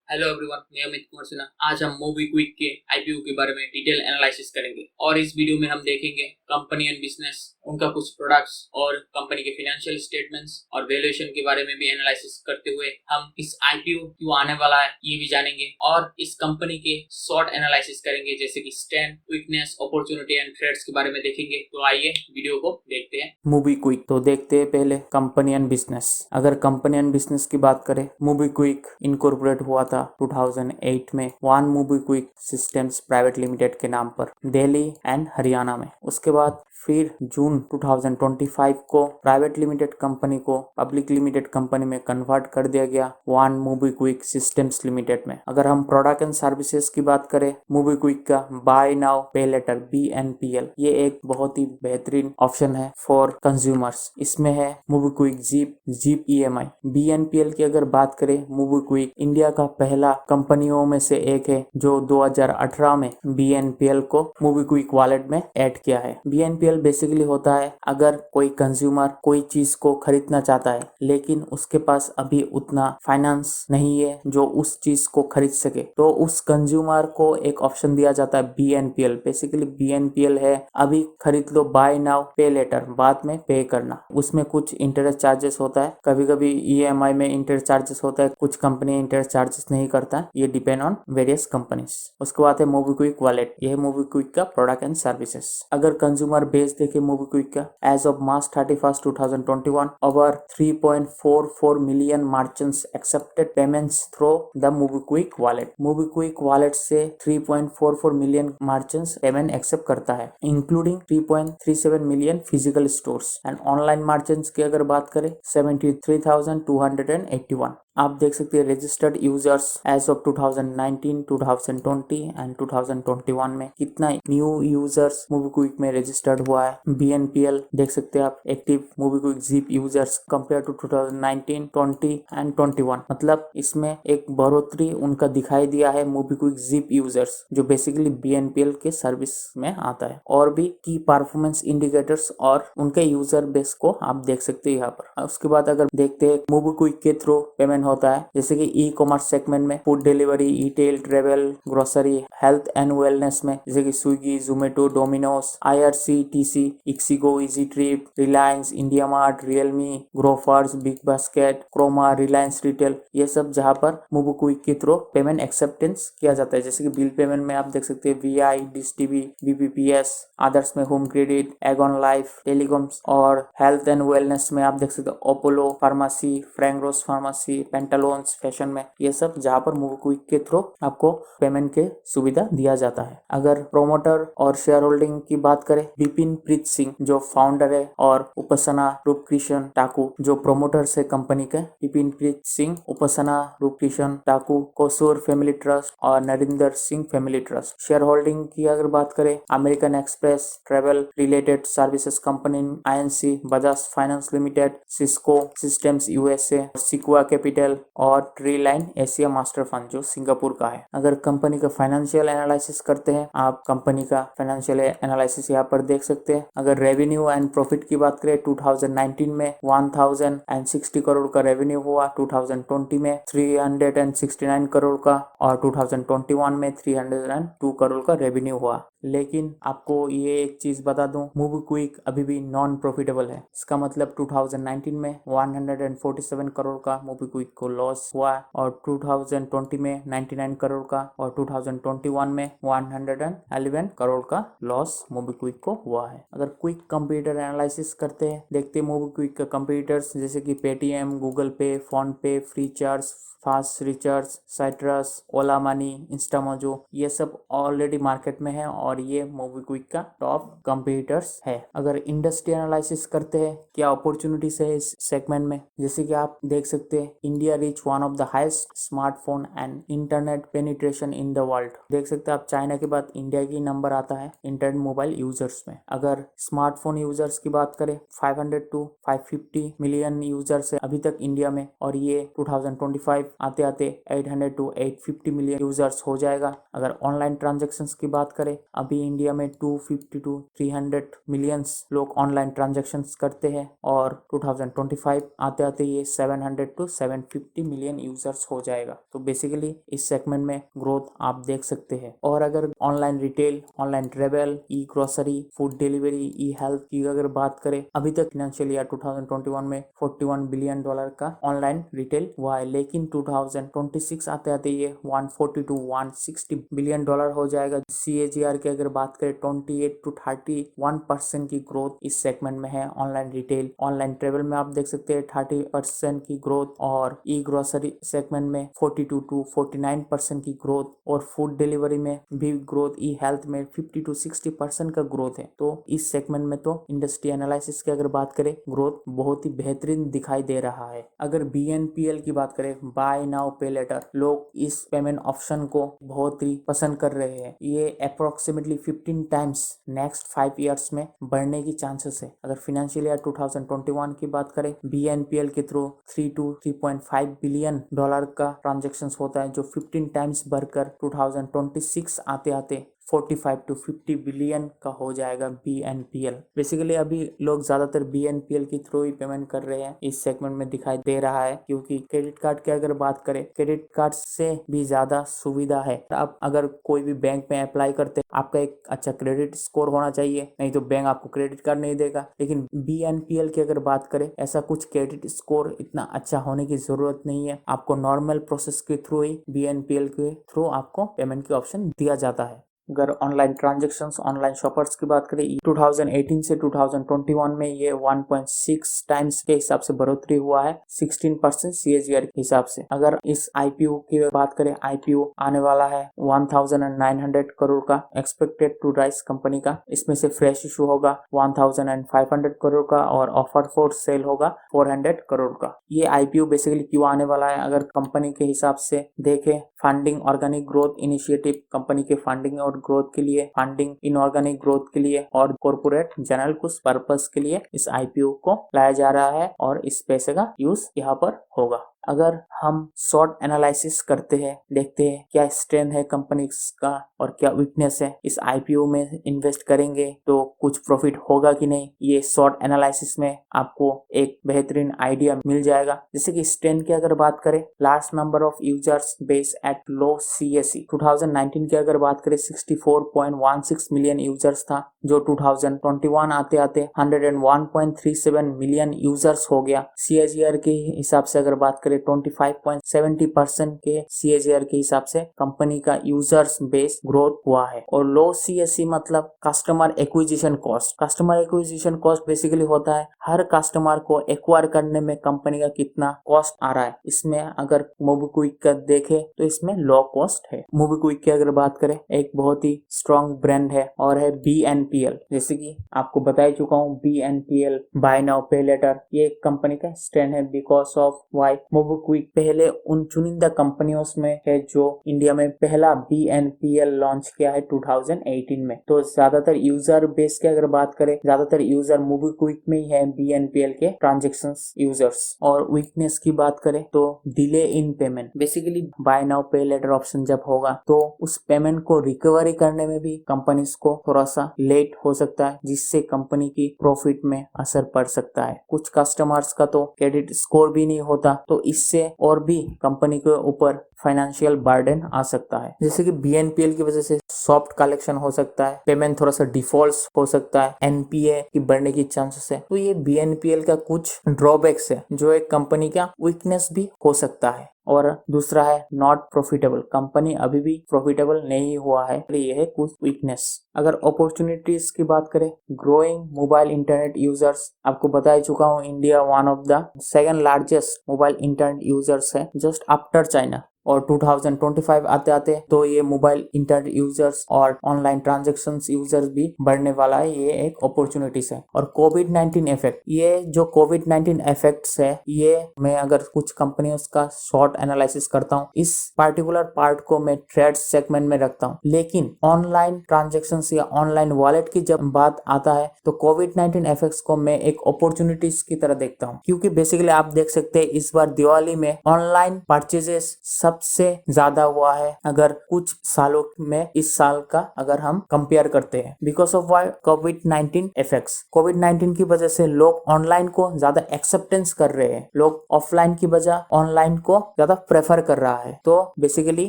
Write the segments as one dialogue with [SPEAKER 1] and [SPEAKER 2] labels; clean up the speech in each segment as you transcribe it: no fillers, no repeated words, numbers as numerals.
[SPEAKER 1] Hello everyone, मैं अमित कुमार सिन्हा। आज हम मोबीक्विक के आईपीओ के बारे में डिटेल एनालिसिस करेंगे और इस वीडियो में हम देखेंगे कंपनी एंड बिजनेस, उनका कुछ प्रोडक्ट्स और कंपनी के फाइनेंशियल स्टेटमेंट्स और वैल्यूएशन के बारे में भी एनालिसिस करते हुए हम इस आईपीओ क्यों आने वाला है ये भी जानेंगे और इस कंपनी के शॉर्ट एनालिसिस करेंगे, जैसे कि strength, weakness, opportunity and threats के बारे में देखेंगे। तो आइए वीडियो को देखते हैं।
[SPEAKER 2] मोबीक्विक तो देखते हैं पहले कंपनी एंड बिजनेस। अगर कंपनी एंड बिजनेस की बात करें, मोबीक्विक इनकॉर्पोरेट हुआ था 2008 में one MobiKwik systems private limited के नाम पर दिल्ली एंड हरियाणा में। उसके बाद फिर जून 2025 को प्राइवेट लिमिटेड कंपनी को पब्लिक लिमिटेड कंपनी में कन्वर्ट कर दिया गया वन मोबीक्विक सिस्टम्स लिमिटेड में। अगर हम प्रोडक्ट एंड सर्विसेज की बात करें, मोबीक्विक का बाय नाउ पे लेटर BNPL ये एक बहुत ही बेहतरीन ऑप्शन है फॉर कंज्यूमर्स। इसमें है मोबीक्विक जीप EMI। BNPL की अगर बात करें, मोबीक्विक इंडिया का पहला कंपनियों में से एक है जो 2018 में BNPL को मोबीक्विक वॉलेट में ऐड किया है। BNPL बेसिकली होता है, अगर कोई कंज्यूमर कोई चीज को खरीदना चाहता है लेकिन उसके पास अभी उतना फाइनेंस नहीं है जो उस चीज को खरीद सके, तो उस कंज्यूमर को एक ऑप्शन दिया जाता है BNPL। बेसिकली BNPL है अभी खरीद लो, बाय नाउ पे लेटर, बाद में पे करना। उसमें कुछ इंटरेस्ट चार्जेस होता है, कभी कभी EMI में इंटरेस्ट चार्जेस होता है, कुछ कंपनी इंटरेस्ट चार्जेस नहीं करता है, ये डिपेंड ऑन वेरियस कंपनीज। उसके बाद है मोबीक्विक वॉलेट, ये है मोबीक्विक का प्रोडक्ट एंड सर्विसेज। अगर कंज्यूमर बेस देखे मोबीक्विक का, as of March 31, 2021 over 3.44 million merchants accepted payments through the MobiKwik wallet. MobiKwik wallet से 3.44 मिलियन मर्चेंट्स पेमेंट एक्सेप्ट करता है, including 3.37 million physical stores. And online merchants की अगर बात करें, 73,281। आप देख सकते हैं registered users as of 2019, 2020 and 2021 में कितना न्यू यूजर्स मोबीक्विक में रजिस्टर्ड हुआ है। BNPL देख सकते हैं आप, active MobiKwik Zip users compare to 2019, 20 and 21, मतलब इसमें एक बढ़ोतरी उनका दिखाई दिया है मोबीक्विक जीप यूजर्स, जो बेसिकली BNPL के सर्विस में आता है। और भी की परफॉर्मेंस इंडिकेटर्स और उनके यूजर बेस को आप देख सकते हैं यहाँ पर। उसके बाद अगर देखते हैं मोबीक्विक के थ्रू पेमेंट होता है, जैसे कि ई-कॉमर्स सेगमेंट में food delivery, retail, travel, grocery, health and wellness में जैसे कि Swiggy, Zomato, Domino's, IRCTC, ixigo, easy trip, Reliance, India mart, Realme, Grofers, big basket, Croma, Reliance retail, ये सब जहां पर मोबीक्विक के थ्रू पेमेंट एक्सेप्टेंस किया जाता है। जैसे कि बिल पेमेंट में आप देख सकते हैं VI, dish TV, BBPS, others में home credit, Aegon life, telecoms, और हेल्थ एंड वेलनेस में आप देख सकते हैं Apollo pharmacy, Frank pharmacy, Pantaloons, fashion में, ये सब जहां पर मोबीक्विक के थ्रू आपको पेमेंट के सुविधा दिया जाता है। अगर प्रोमोटर और शेयर होल्डिंग की बात करें, विपिन प्रीत सिंह जो फाउंडर है और उपासना रूपकिशन टाकू जो प्रोमोटर्स है कंपनी के, विपिन प्रीत सिंह, उपासना रूपकिशन टाकू, कोसूर फैमिली ट्रस्ट और Narinder Singh family trust. Share holding की अगर बात करें, American Express travel related services company INC, Bajaj finance limited, Cisco Systems USA, Sequoia capital और tree line Asia master fund जो सिंगापुर का है। अगर कंपनी का फाइनेंशियल एनालिसिस करते हैं, आप कंपनी का फाइनेंशियल एनालिसिस यहाँ पर देख सकते हैं। अगर रेवेन्यू एंड प्रॉफिट की बात करें, 2019 में 1060 करोड़ का रेवेन्यू हुआ, 2020 में 369 करोड़ का और 2021 में 302 करोड़ का रेवेन्यू हुआ। लेकिन आपको ये एक चीज बता दूं, मोबीक्विक अभी भी नॉन प्रॉफिटेबल है। इसका मतलब 2019 में 147 करोड़ का मोबीक्विक को लॉस हुआ और 2020 में 99 करोड़ का और 2021 में 111 करोड़ का लॉस मोबीक्विक को हुआ है। अगर क्विक कंप्यूटर एनालिसिस करते हैं, देखते हैं मोबीक्विक का कंप्यूटर्स जैसे कि Paytm, Google Pay, PhonePe, Freecharge, fast recharge, Citrus, Ola money, Instamojo, ये सब ऑलरेडी मार्केट में है और ये मोबीक्विक का टॉप कंप्यूटर्स है। अगर इंडस्ट्री एनालिसिस करते हैं, क्या अपॉर्चुनिटीज है इस सेगमेंट में, जैसे कि आप देख सकते हैं India reach one of the highest smartphone and internet penetration in the world. देख सकते हैं आप, चाइना के बाद इंडिया की नंबर आता है इंटरनेट मोबाइल यूजर्स में। अगर स्मार्टफोन यूजर्स की बात करें, 500 to 550 मिलियन यूजर्स है अभी तक इंडिया में, और ये 2025 आते आते 800 to 850 मिलियन यूजर्स हो जाएगा। अगर ऑनलाइन ट्रांजैक्शंस की बात करें, अभी इंडिया में 250 to 300 मिलियंस लोग ऑनलाइन ट्रांजैक्शंस करते हैं और 2025 आते आते ये 700 to 750 मिलियन यूजर्स हो जाएगा। तो बेसिकली इस सेगमेंट में ग्रोथ आप देख सकते हैं। और अगर ऑनलाइन रिटेल, ऑनलाइन ट्रेवल, ई ग्रोसरी, फूड डिलीवरी, ई हेल्थ की अगर बात करें, अभी तक फाइनेंशियल ईयर 2021 में $41 बिलियन का ऑनलाइन रिटेल हुआ है, लेकिन 2026 आते आते ये 140 to 160 बिलियन डॉलर हो जाएगा। CAGR की अगर बात करें 28 to 31% की ग्रोथ इस सेगमेंट में है। ऑनलाइन रिटेल, ऑनलाइन ट्रेवल में आप देख सकते हैं 30% की ग्रोथ, और ई ग्रोसरी सेगमेंट में 42 to 49% की ग्रोथ, और फूड डिलीवरी में भी ग्रोथ, ई हेल्थ में 50 to 60% का ग्रोथ है। तो इस सेगमेंट में तो इंडस्ट्री एनालिसिस की अगर बात करें, ग्रोथ बहुत ही बेहतरीन दिखाई दे रहा है। अगर BNPL की बात करें, बाय नाउ पे लेटर, लोग इस पेमेंट ऑप्शन को बहुत ही पसंद कर रहे हैं। ये अप्रोक्सीमेटली 15 टाइम्स नेक्स्ट 5 इयर्स में बढ़ने की चांसेस है। अगर फाइनेंशियल ईयर 2021 की बात करें, BNPL के थ्रू 3 to 3.5 बिलियन डॉलर का ट्रांजेक्शन होता है, जो 15 टाइम्स बढ़कर 2026 आते आते 45 to 50 बिलियन का हो जाएगा BNPL। बेसिकली अभी लोग ज्यादातर BNPL के थ्रू ही पेमेंट कर रहे हैं, इस सेगमेंट में दिखाई दे रहा है। क्योंकि क्रेडिट कार्ड की अगर बात करें, क्रेडिट कार्ड से भी ज्यादा सुविधा है। आप अगर कोई भी बैंक में अप्लाई करते हैं, आपका एक अच्छा क्रेडिट स्कोर होना चाहिए, नहीं तो बैंक आपको क्रेडिट कार्ड नहीं देगा। लेकिन BNPL की अगर बात करें, ऐसा कुछ क्रेडिट स्कोर इतना अच्छा होने की जरूरत नहीं है। आपको नॉर्मल प्रोसेस के थ्रू ही BNPL के थ्रू आपको पेमेंट की ऑप्शन दिया जाता है। अगर ऑनलाइन ट्रांजैक्शंस, ऑनलाइन शॉपर्स की बात करें, 2018 से 2021 में ये 1.6 टाइम्स के हिसाब से बढ़ोतरी हुआ है, 16% CAGR के हिसाब से। अगर इस IPO की बात करें, IPO आने वाला है 1900 करोड़ का, एक्सपेक्टेड टू राइज कंपनी का। इसमें से फ्रेश इशू होगा 1500 करोड़ का, और ऑफर फॉर सेल होगा 400 करोड़ का। ये IPO बेसिकली क्यों आने वाला है, अगर कंपनी के हिसाब से देखें, funding, organic growth initiative, company के फंडिंग और ग्रोथ के लिए, फंडिंग इनऑर्गेनिक ग्रोथ के लिए, और कॉर्पोरेट जनरल कुछ पर्पस के लिए इस IPO को लाया जा रहा है, और इस पैसे का यूज यहाँ पर होगा। अगर हम शॉर्ट एनालिसिस करते हैं, देखते हैं क्या स्ट्रेंथ है कंपनी का और क्या वीकनेस है, इस IPO में इन्वेस्ट करेंगे तो कुछ प्रॉफिट होगा कि नहीं, ये शॉर्ट एनालिसिस में आपको एक बेहतरीन आइडिया मिल जाएगा। जैसे कि स्ट्रेंथ की अगर बात करें, large number of users base at low CAC। 2019 की अगर बात करें 64.16 मिलियन यूजर्स था, जो 2021 आते आते 101.37 मिलियन यूजर्स हो गया। CAGR के हिसाब से अगर बात करें 25.70% के CAGR के हिसाब से कंपनी का यूजर्स बेस ग्रोथ हुआ है। और लो CAC मतलब customer acquisition cost. Customer acquisition cost basically होता है हर कस्टमर को एक्वायर करने में कंपनी का कितना कॉस्ट आ रहा है। इसमें अगर मोबीक्विक का देखे तो इसमें लो कॉस्ट है। मोबीक्विक की अगर बात करें, एक बहुत ही स्ट्रॉन्ग ब्रांड है और है BNPL। जैसे कि आपको बता ही चुका हूँ, BNPL बाय नाउ पे लेटर, ये एक कंपनी का स्ट्रेंथ है। बिकॉज ऑफ वाई, मोबीक्विक पहले उन चुनिंदा कंपनियों में है जो इंडिया में पहला BNPL लॉन्च किया है 2018 में। तो ज्यादातर यूजर बेस की अगर बात करें, ज्यादातर यूजर मोबीक्विक में ही है BNPL के ट्रांजेक्शंस यूजर्स। और वीकनेस की बात करें तो delay in payment. Basically bye now पे लेटर ऑप्शन जब होगा तो उस पेमेंट को रिकवरी करने में भी कंपनीज को थोड़ा सा लेट हो सकता है, जिससे कंपनी की प्रॉफिट में असर पड़ सकता है। कुछ कस्टमर्स का तो क्रेडिट स्कोर भी नहीं होता, तो इससे और भी कंपनी के ऊपर फाइनेंशियल बर्डन आ सकता है। जैसे कि BNPL की वजह से सॉफ्ट कलेक्शन हो सकता है, पेमेंट थोड़ा सा डिफॉल्ट हो सकता है, NPA की बढ़ने की चांसेस है। तो ये BNPL का कुछ ड्रॉबैक्स है जो एक कंपनी का वीकनेस भी हो सकता है। और दूसरा है नॉट प्रॉफिटेबल, कंपनी अभी भी प्रॉफिटेबल नहीं हुआ है, तो ये है कुछ वीकनेस। अगर अपॉर्चुनिटीज की बात करें, ग्रोइंग मोबाइल इंटरनेट यूजर्स, आपको बता ही चुका हूँ India one of the second largest mobile internet users है, जस्ट आफ्टर चाइना। और 2025 आते आते तो ये मोबाइल इंटरनेट यूजर्स और ऑनलाइन ट्रांजैक्शंस यूजर्स भी बढ़ने वाला है, ये एक अपॉर्चुनिटीज है। और कोविड-19 इफेक्ट, ये जो कोविड-19 इफेक्ट्स है, ये मैं अगर कुछ कंपनियों का शॉर्ट एनालिसिस करता हूँ, इस पार्टिकुलर पार्ट को मैं ट्रेड सेगमेंट में रखता हूँ। लेकिन ऑनलाइन ट्रांजैक्शंस या ऑनलाइन वॉलेट की जब बात आता है तो कोविड-19 इफेक्ट्स को मैं एक अपॉर्चुनिटीज की तरह देखता हूँ। क्योंकि बेसिकली आप देख सकते हैं इस बार दिवाली में ऑनलाइन परचेजेस सबसे ज्यादा हुआ है अगर कुछ सालों में इस साल का अगर हम कंपेयर करते हैं। बिकॉज ऑफ वाई कोविड-19 इफेक्ट्स, कोविड-19 की वजह से लोग ऑनलाइन को ज्यादा एक्सेप्टेंस कर रहे हैं, लोग ऑफलाइन की बजाय ऑनलाइन को ज्यादा प्रेफर कर रहा है। तो बेसिकली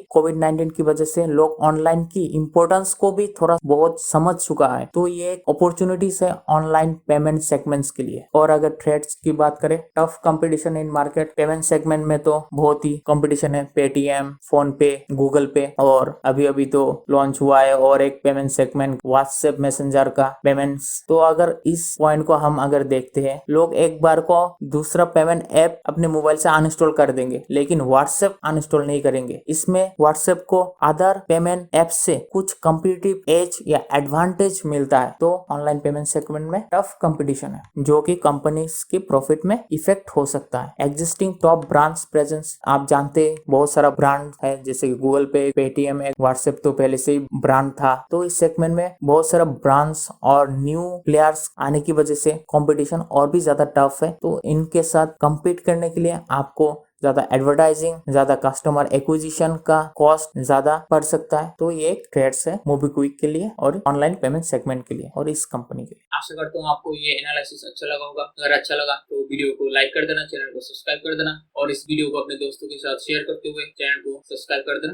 [SPEAKER 2] कोविड-19 की वजह से लोग ऑनलाइन की इंपॉर्टेंस को भी थोड़ा बहुत समझ चुका है। तो ये एक अपॉर्चुनिटीज है ऑनलाइन पेमेंट सेगमेंट्स के लिए। और अगर थ्रेट्स की बात करें, tough competition in market payment segment में तो बहुत ही कंपटीशन है। पेटीएम, फोन पे, गूगल पे, और अभी अभी तो लॉन्च हुआ है और एक पेमेंट सेगमेंट व्हाट्सएप मैसेंजर का पेमेंट्स। तो अगर इस पॉइंट को हम अगर देखते हैं, लोग एक बार को दूसरा पेमेंट ऐप अपने मोबाइल से अनइंस्टॉल कर देंगे लेकिन व्हाट्सएप अनइंस्टॉल नहीं करेंगे। इसमें व्हाट्सएप को अदर पेमेंट ऐप से कुछ कम्पिटिटिव एज या एडवांटेज मिलता है। तो ऑनलाइन पेमेंट सेगमेंट में टफ कंपटीशन है जो कि कंपनीज की प्रॉफिट में इफेक्ट हो सकता है। एग्जिस्टिंग टॉप ब्रांड्स प्रेजेंस, आप जानते हैं बहुत सारा ब्रांड है जैसे कि गूगल पे, पेटीएम, व्हाट्सएप तो पहले से ही ब्रांड था। तो इस सेगमेंट में बहुत सारा ब्रांड्स और न्यू प्लेयर्स आने की वजह से कंपटीशन और भी ज्यादा टफ है। तो इनके साथ compete करने के लिए आपको ज्यादा एडवर्टाइजिंग, ज्यादा कस्टमर एक्विजिशन का कॉस्ट ज्यादा पड़ सकता है। तो ये एक थ्रेट्स है मोबीक्विक के लिए और ऑनलाइन पेमेंट सेगमेंट के लिए और इस कंपनी के लिए।
[SPEAKER 1] आशा करता हूँ आपको ये एनालिसिस अच्छा लगा होगा। अगर अच्छा लगा तो वीडियो को लाइक कर देना, चैनल को सब्सक्राइब कर देना और इस वीडियो को अपने दोस्तों के साथ शेयर करते हुए चैनल को सब्सक्राइब कर देना।